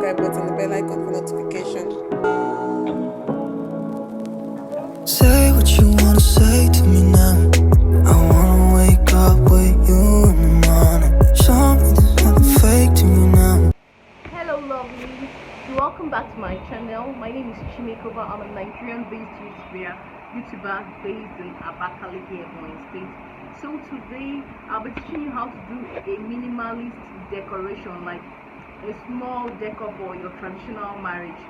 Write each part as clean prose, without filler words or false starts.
subscribe button, the bell icon for notification. Say what you wanna say to me now. I wanna wake up with you in the morning. Show me there's nothing fake to me now. Hello lovelies, welcome back to my channel. My name is Chimekova. I'm a Nigerian-based YouTuber based in Abakaliki, Ebonyi State. So today I'll be teaching you how to do a minimalist decoration, like a small decor for your traditional marriage,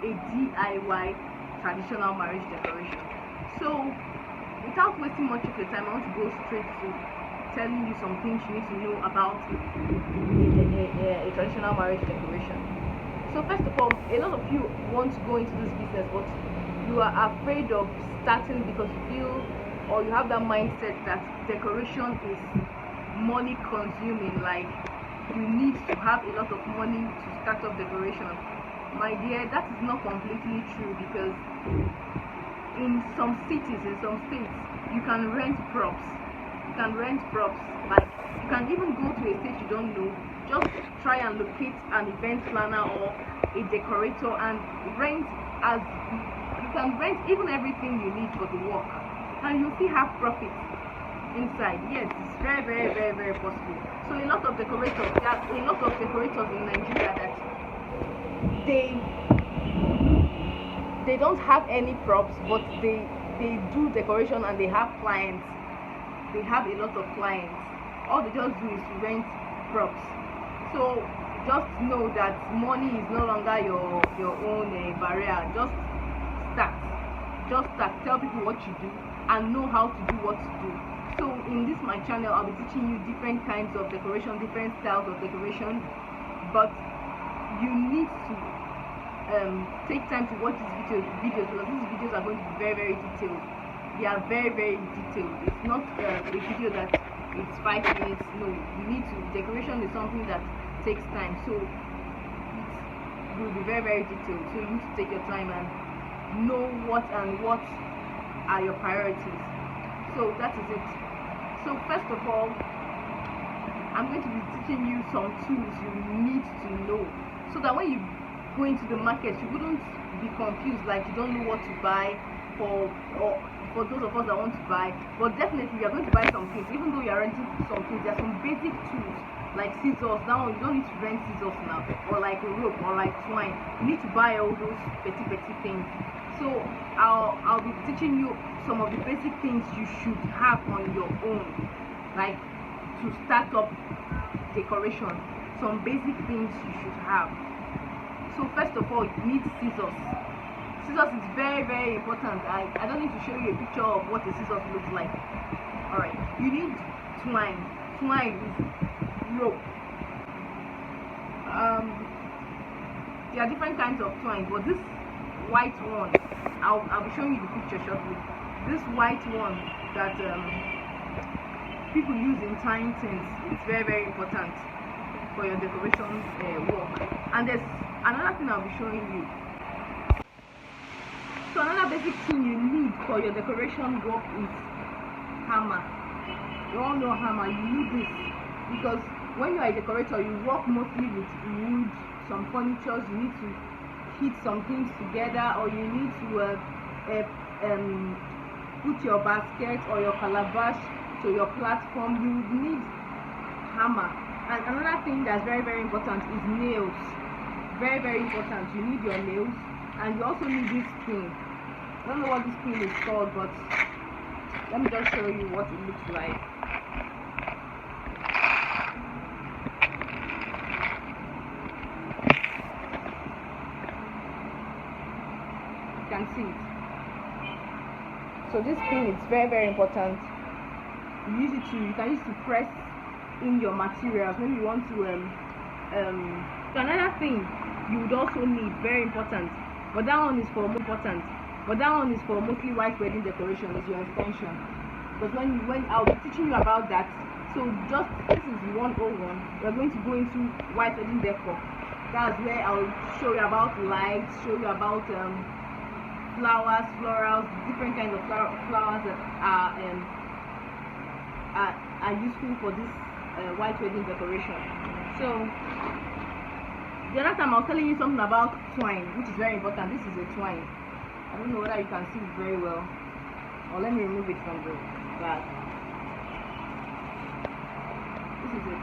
a DIY traditional marriage decoration. So without wasting much of your time, I want to go straight to telling you some things you need to know about a traditional marriage decoration. So first of all, a lot of you want to go into this business, but you are afraid of starting because you feel, or you have that mindset that decoration is money consuming, like you need to have a lot of money to start up decoration. My dear, that is not completely true, because in some cities, in some states, you can rent props. Like you can even go to a state you don't know, just try and locate an event planner or a decorator and rent. As you can rent even everything you need for the work, and you still have profit inside. Yes, it's very possible. So a lot of decorators, there are a lot of decorators in Nigeria that they don't have any props, but they do decoration and they have clients. They have a lot of clients. All they just do is to rent props. So just know that money is no longer your own barrier. Just start. Tell people what you do and know how to do what to do. So in this my channel, I'll be teaching you different kinds of decoration, different styles of decoration, but you need to take time to watch these videos, because these videos are going to be very detailed. They are very detailed. It's not a video that it's 5 minutes. No, you need to. Decoration is something that takes time, so it will be very detailed. So you need to take your time and know what are your priorities. So that is it. So first of all, I'm going to be teaching you some tools you need to know, so that when you go into the market, you wouldn't be confused, like you don't know what to buy, or for those of us that want to buy. But definitely you are going to buy some things. Even though you are renting some things, there are some basic tools like scissors. Now you don't need to rent scissors now, or like a rope, or like twine. You need to buy all those petty things. So I'll be teaching you some of the basic things you should have on your own, like to start up decoration. Some basic things you should have. So first of all, you need scissors. Scissors is very important. I don't need to show you a picture of what a scissors looks like. Alright, you need twine. Twine is rope. There are different kinds of twine, but this white one, I'll be showing you the picture shortly. This white one that people use in tying things, it's very important for your decoration work. And there's another thing I'll be showing you. So another basic thing you need for your decoration work is hammer. You all know hammer. You need this because when you are a decorator, you work mostly with wood, some furnitures. You need to hit some things together, or you need to put your basket or your calabash to your platform. You would need hammer. And another thing that's very important is nails. Very important. You need your nails, and you also need this pin. I don't know what this pin is called, but let me just show you what it looks like. You can see it. So this pin is very important. You can use to press in your materials. Maybe you want to another thing you would also need, very important, but that one is for mostly white wedding decoration, is your extension. Because when I'll be teaching you about that. So just this is 101. We're going to go into white wedding decor. That's where I'll show you about lights, show you about flowers, florals, different kinds of flowers that are useful for this white wedding decoration. So The other time I was telling you something about twine, which is very important. This is a twine. I don't know whether you can see it very well. Or let me remove it from the bag. This is it.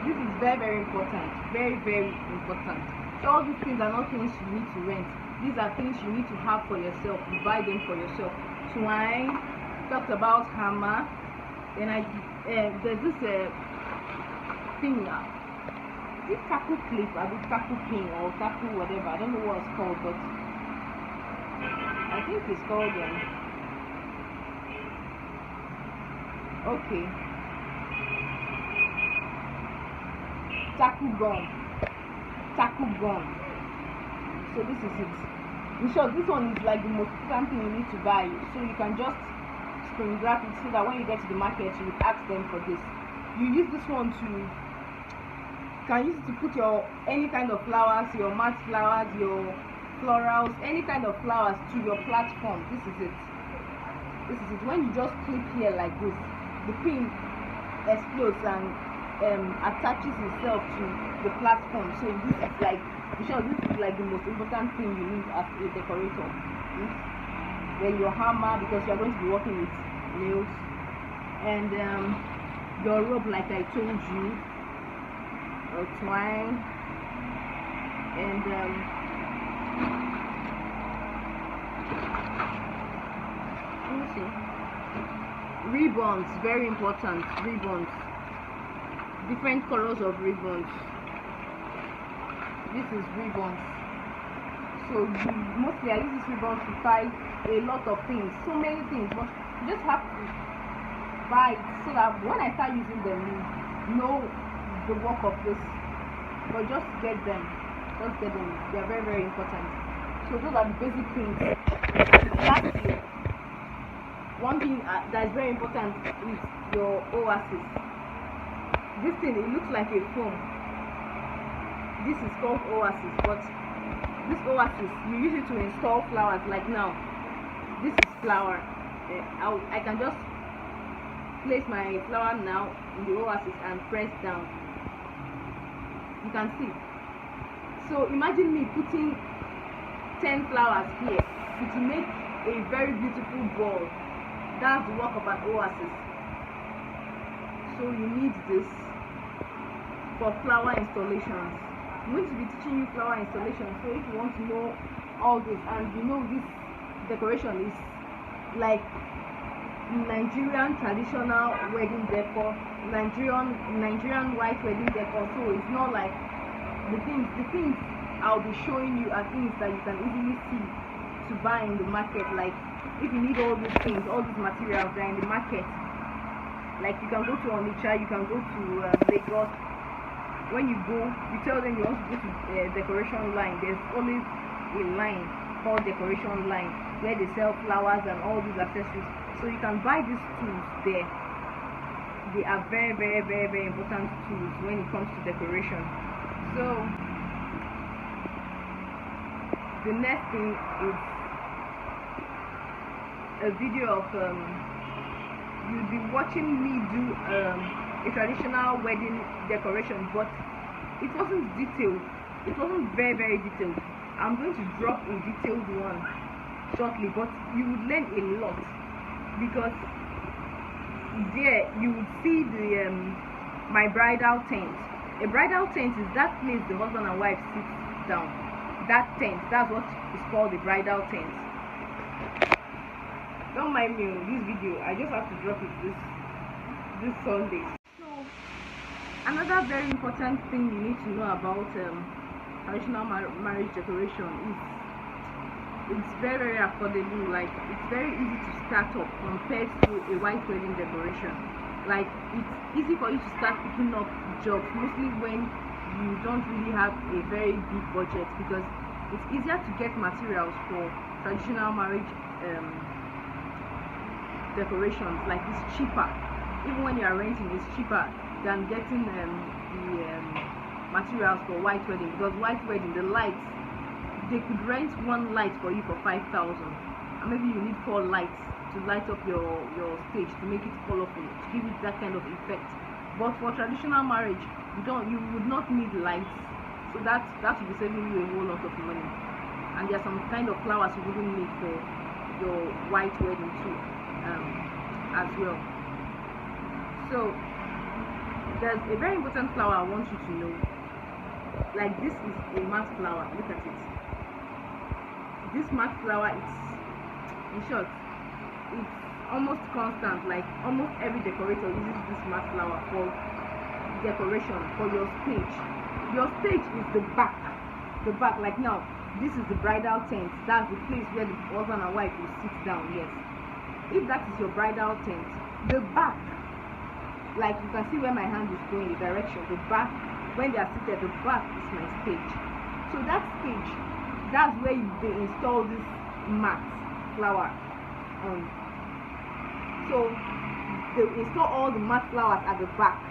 This is very, very important. Very, very important. So all these things are not things you need to rent. These are things you need to have for yourself. You buy them for yourself. Twine. Talked about hammer. Then there's this thing now. This tackle clip, I do tackle pin or tackle whatever. I don't know what it's called, but I think it's called okay. Tackle gun. Tackle gun. So this is it. In short, this one is like the most important thing you need to buy. So you can just screen grab it so that when you get to the market, you would ask them for this. You use this one to can use it to put your any kind of flowers, your mat flowers, your florals, any kind of flowers to your platform. This is it. This is it. When you just clip here like this, the pin explodes and attaches itself to the platform. So this is like, this is like the most important thing you need as a decorator. Then your hammer, because you are going to be working with nails, and your rope, like I told you, or twine, and let me see, ribbons, very important. Ribbons, different colors of ribbons. This is ribbons. So mostly I use this ribbon to tie a lot of things, so many things, but you just have to buy it so that when I start using them, you know the work of this. But just get them, they are very, very important. So those are the basic things. Lastly, one thing that is very important is your oasis. This thing, it looks like a foam. This is called oasis, but this oasis, you use it to install flowers. Like now, this is flower. I can just place my flower now in the oasis and press down. You can see. So imagine me putting 10 flowers here. It will make a very beautiful ball. That's the work of an oasis. So you need this for flower installations. I'm going to be teaching you flower installation. So if you want to know all this, and you know this decoration is like Nigerian traditional wedding decor, Nigerian white wedding decor. So it's not like the things I'll be showing you are things that you can easily see to buy in the market. Like if you need all these things, all these materials, they're in the market. Like you can go to Onitsha, you can go to Lagos. When you go, you tell them you want to go to decoration line. There's always a line called decoration line where they sell flowers and all these accessories. So you can buy these tools there. They are very, very, very, very important tools when it comes to decoration. So the next thing is a video of you'll be watching me do a traditional wedding decoration, but it wasn't detailed. It wasn't very, very detailed. I'm going to drop a detailed one shortly, but you would learn a lot, because there you would see the my bridal tent. A bridal tent is that place the husband and wife sit down. That tent, that's what is called the bridal tent. Don't mind me on this video, I just have to drop it this Sunday. So another very important thing you need to know about traditional marriage decoration is it's very, very affordable. Like it's very easy to start up compared to a white wedding decoration. Like it's easy for you to start picking up jobs, mostly when you don't really have a very big budget, because it's easier to get materials for traditional marriage decorations. Like it's cheaper, even when you are renting, it's cheaper than getting the materials for white wedding, because white wedding, the lights, they could rent one light for you for 5,000, and maybe you need 4 lights to light up your stage to make it colorful, to give it that kind of effect. But for traditional marriage, you would not need lights, so that will be saving you a whole lot of money. And there are some kind of flowers you wouldn't need for your white wedding too, as well. So there's a very important flower I want you to know. Like, this is a matte flower. Look at it. This matte flower is, in short, it's almost constant. Like, almost every decorator uses this matte flower for decoration for your stage. Your stage is the back. Like, now this is the bridal tent. That's the place where the husband and wife will sit down. Yes, if that is your bridal tent, the back, like you can see where my hand is going, the direction, the back, when they are seated, the back is my stage. So that stage, that's where they install this matte flower on. So they install all the matte flowers at the back.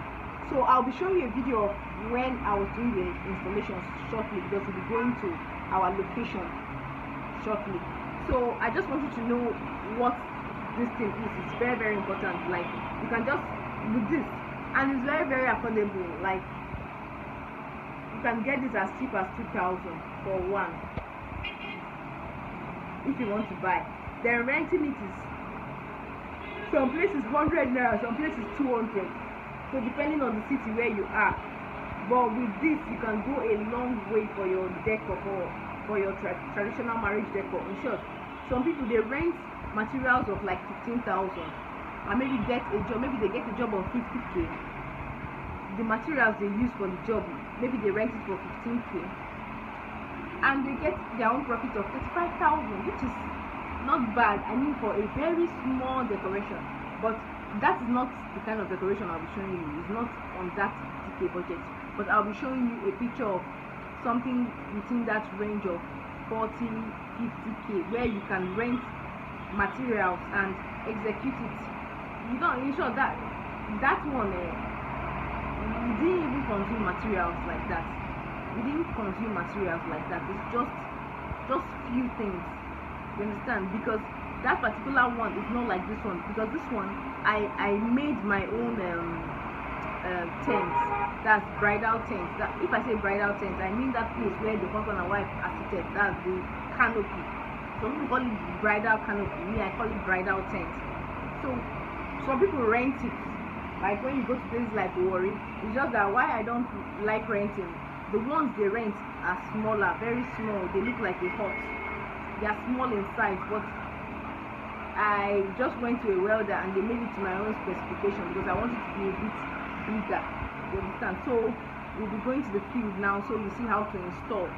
So I'll be showing you a video of when I was doing the installation shortly, because we'll be going to our location shortly. So I just want you to know what this thing is. It's very, very important. Like, you can just with this, and it's very, very affordable. Like, you can get this as cheap as 2,000 for one if you want to buy. Then renting it is, some places 100 naira, some places 200. So depending on the city where you are. But with this, you can go a long way for your decor, for your traditional marriage decor. In short, some people, they rent materials of like 15,000, and maybe get a job. Maybe they get a job on 50k. The materials they use for the job, maybe they rent it for 15k, and they get their own profit of 35,000, which is not bad. I mean, for a very small decoration. But that is not the kind of decoration I'll be showing you. It's not on that 50k budget. But I'll be showing you a picture of something within that range of 40, 50k, where you can rent materials and execute it. You don't, in short, that one, we didn't even consume materials like that. It's just few things. You understand? Because that particular one is not like this one. Because this one, I made my own tent. That's bridal tent. If I say bridal tent, I mean that place where the husband and wife are seated. That's the canopy. Some people call it bridal canopy. Me, I call it bridal tent. So some people rent it. Like when you go to places like Warri, it's just that why I don't like renting. The ones they rent are smaller, very small. They look like a hut. They are small in size, but I just went to a welder and they made it to my own specification because I want it to be a bit bigger. You understand? So we'll be going to the field now, so you see how to install.